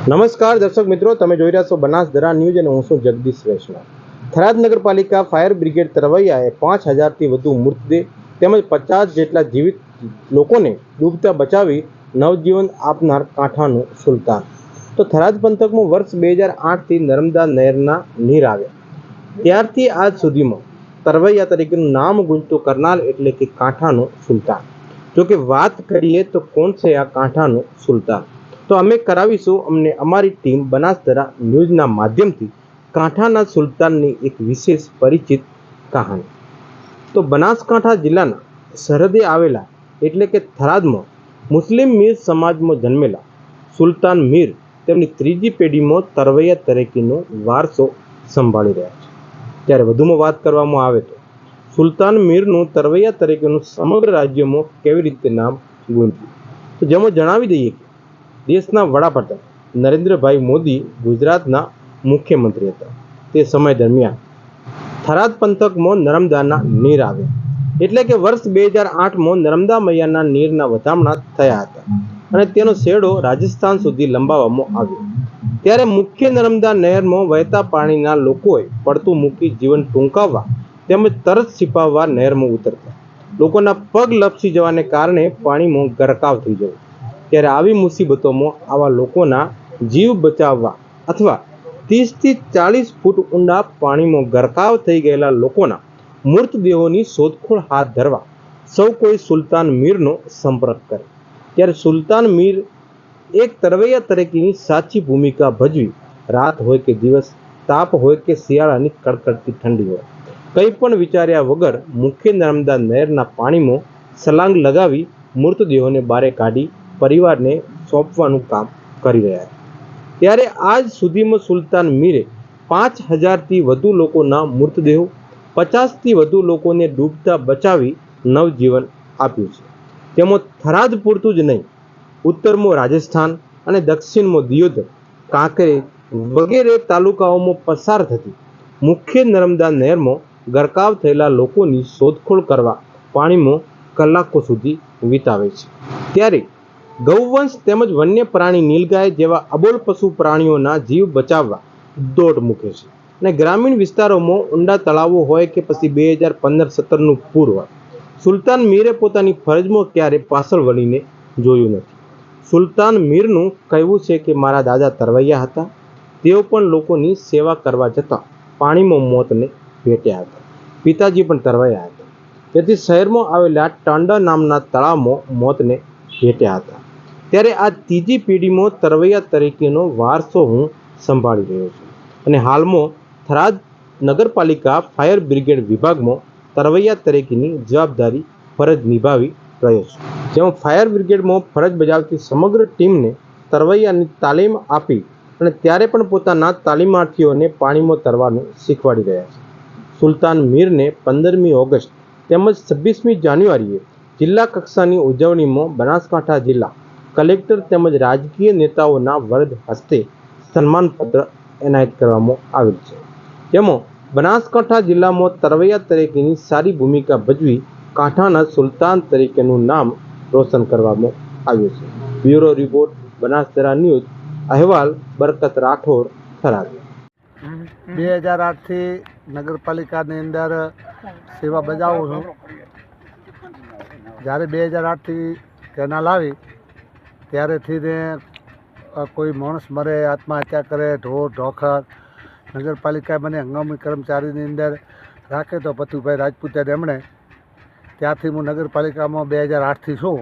નમસ્કાર દર્શક મિત્રો, તમે જોઈ રહ્યા છો બનાસદરા ન્યૂઝ અને હું છું જગદીશ વૈષ્ણવ. થરાદ નગરપાલિકા ફાયર બ્રિગેડ તરવૈયાએ 5,000થી વધુ મૃતદેહ તેમજ 50 જેટલા જીવિત લોકોને ડૂબતા બચાવી નવજીવન આપનાર કાંઠાનું સુલતાન. તો થરાદ પંથકમાં વર્ષ 2008થી નર્મદા નહેરના નીર આવ્યા ત્યારથી આજ સુધીમાં તરવૈયા તરીકેનું નામ ગુંજતું કરનાર એટલે કે કાંઠાનું સુલતાન. જોકે વાત કરીએ તો કોણ છે આ કાંઠાનું સુલતાન, તો અમે કરાવીશું અમને અમારી ટીમ બનાસદરા ન્યૂઝના માધ્યમથી કાંઠાના સુલતાનની એક વિશેષ પરિચિત કહાની. તો બનાસકાંઠા જિલ્લાના સરહદે આવેલા એટલે કે થરાદમાં મુસ્લિમ મીર સમાજમાં જન્મેલા સુલતાન મીર તેમની ત્રીજી પેઢીમાં તરવૈયા તરીકેનો વારસો સંભાળી રહ્યા છે. ત્યારે વધુમાં વાત કરવામાં આવે તો સુલતાન મીરનું તરવૈયા તરીકેનું સમગ્ર રાજ્યમાં કેવી રીતે નામ ગુંજ્યું, તો જેમાં જણાવી દઈએ કે દેશના વડાપ્રધાન નરેન્દ્રભાઈ મોદી ગુજરાતના મુખ્યમંત્રી હતા. તે સમય દરમિયાન થરાદ પંથકમાં નર્મદાના નીર આવ્યા એટલે કે વર્ષ 2008માં નર્મદા મૈયાના નીરના વધામણા થયા હતા અને તેનો શેડો રાજસ્થાન સુધી લંબાવવામાં આવ્યો. ત્યારે મુખ્ય નર્મદા નહેરમાં વહેતા પાણીના લોકોએ પડતું મૂકી જીવન ટૂંકાવવા તેમજ તરસ छिपाવવા નહેરમાં ઉતરતા લોકોના પગ લપસી જવાને કારણે પાણીમાં ગરકાવ થઈ જવું. ત્યારે આવી મુસીબતોમાં આવા લોકોના જીવ બચાવવા અથવા 30થી 40 ફૂટ ઊંડા પાણીમાં ગરકાવ થઈ ગયેલા લોકોના મૃતદેહોની શોધખોળ હાથ ધરવા સૌ કોઈ સુલતાન મીરનો સંપર્ક કરે. ત્યારે સુલતાન મીર એક તરવૈયા તરીકેની સાચી ભૂમિકા ભજવી. રાત હોય કે દિવસ, તાપ હોય કે શિયાળાની કડકડતી ઠંડી હોય, કંઈ પણ વિચાર્યા વગર મુખ્ય નર્મદા નહેરના પાણીમાં છલાંગ લગાવી મૃતદેહોને બારે કાઢી પરિવારને સોંપવાનું કામ કરી રહ્યા છે. ત્યારે આજ સુધીમાં સુલતાન મીરે 5,000થી વધુ લોકોના મૃતદેહો, 50થી વધુ લોકોને ડૂબતા બચાવી નવજીવન આપ્યું છે. તેમાં થરાદ પૂરતું જ નહીં, ઉત્તરમાં રાજસ્થાન અને દક્ષિણમાં દિયોદર, કાંકરેજ વગેરે તાલુકાઓમાં પસાર થતી મુખ્ય નર્મદા નહેરમાં ગરકાવ થયેલા લોકોની શોધખોળ કરવા પાણીમાં કલાકો સુધી વિતાવે છે. ત્યારે ગૌવંશ તેમજ વન્ય પ્રાણી નીલગાય જેવા અબોલ પશુ પ્રાણીઓના જીવ બચાવવા દોટ મૂકે છે. અને ગ્રામીણ વિસ્તારોમાં ઊંડા તળાવો હોય કે પછી 2015-17નું પૂર હોય, સુલતાન મીરે પોતાની ફરજમાં ક્યારે પાછળ વળીને જોયું નથી. સુલતાન મીરનું કહેવું છે કે મારા દાદા તરવૈયા હતા, તેઓ પણ લોકોની સેવા કરવા જતાં પાણીમાં મોતને ભેટ્યા હતા. પિતાજી પણ તરવૈયા હતા, તેથી શહેરમાં આવેલા ટાંડા નામના તળાવમાં મોતને ભેટ્યા હતા. ત્યારે આ ત્રીજી પેઢીમાં તરવૈયા તરીકેનો વારસો હું સંભાળી રહ્યો છું અને હાલમાં થરાદ નગરપાલિકા ફાયર બ્રિગેડ વિભાગમાં તરવૈયા તરીકેની જવાબદારી ફરજ નિભાવી રહ્યો છું. જેમાં ફાયર બ્રિગેડમાં ફરજ બજાવતી સમગ્ર ટીમને તરવૈયાની તાલીમ આપી અને ત્યારે પણ પોતાના તાલીમાર્થીઓને પાણીમાં તરવાનું શીખવાડી રહ્યા છે. સુલતાન મીરને 15મી ઓગસ્ટ તેમજ 26મી જાન્યુઆરીએ જિલ્લા કક્ષાની ઉજવણીમાં બનાસકાંઠા જિલ્લા કલેક્ટર તેમજ રાજકીય નેતાઓના વરદ હસ્તે સન્માનપત્ર એનાયત કરવામાં આવેલ છે. જેમાં બનાસકાંઠા જિલ્લામાં તરવૈયા તરીકેની સારી ભૂમિકા ભજવી કાંઠાના સુલતાન તરીકેનું નામ રોશન કરવામાં આવ્યું છે. Bureau report, Banasdara news. અહેવાલ બરકત રાઠોડ, થરાદ. 2008થી નગરપાલિકાની અંદર સેવા બજાવું છું. જ્યારે 2008થી કેનાલ આવી ત્યારેથી ને કોઈ માણસ મરે, આત્મહત્યા કરે, ઢોર ઢોખર, નગરપાલિકાએ મને હંગામી કર્મચારીની અંદર રાખે તો પતુભાઈ રાજપૂતે એમણે ત્યારથી હું નગરપાલિકામાં 2008થી છું.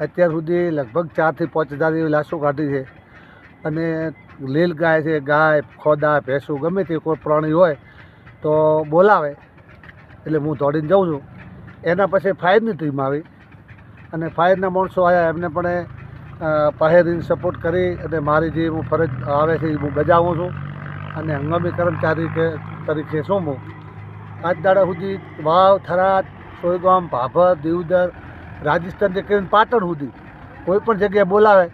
અત્યાર સુધી લગભગ 4,000થી 5,000 જેવી લાશો કાઢી છે. અને લીલ ગાય છે, ગાય, ખોદા, ભેંસું ગમે તે કોઈ પ્રાણી હોય તો બોલાવે એટલે હું દોડીને જાઉં છું. એના પછી ફાયરની ટીમ આવી અને ફાયરના માણસો આવ્યા, એમને પણ પહેરીને સપોર્ટ કરી અને મારી જે હું ફરજ આવે છે એ હું બજાવું છું. અને હંગામી કર્મચારી તરીકે છું હું. આજ દાડા સુધી વાવ, થરાદ, સોયગામ, ભાભર, દિયોદર, રાજસ્થાનથી કરીને પાટણ સુધી કોઈ પણ જગ્યાએ બોલાવે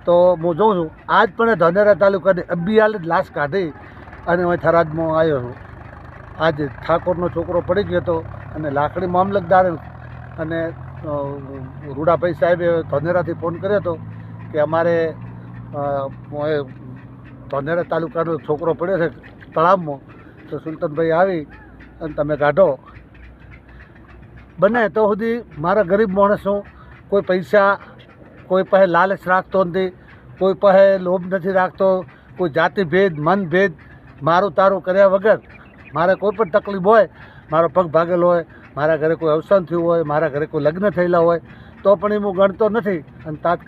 તો હું જોઉં છું. આજ પણ ધાનેરા તાલુકાની અબિયાલ જ લાશ કાઢી અને હું થરાદમાં આવ્યો છું. આજે ઠાકોરનો છોકરો પડી ગયો હતો અને લાકડી મામલતદાર અને રૂડાભાઈ સાહેબે ધાનેરાથી ફોન કર્યો હતો કે અમારે ધોનેરા તાલુકાનો છોકરો પડ્યો છે તળાવમાં, તો સુલતાનભાઈ આવી અને તમે કાઢો. બને તો સુધી મારા ગરીબ માણસો કોઈ પૈસા, કોઈ પાસે લાલચ રાખતો નથી, કોઈ પાસે લોભ નથી રાખતો, કોઈ જાતિભેદ મનભેદ મારું તારું કર્યા વગર મારે કોઈ પણ તકલીફ હોય, મારો પગ ભાગેલો હોય, મારા ઘરે કોઈ અવસાન થયું હોય, મારા ઘરે કોઈ લગ્ન થયેલા હોય, તો પણ એ હું ગણતો નથી અને તાત્કાલિક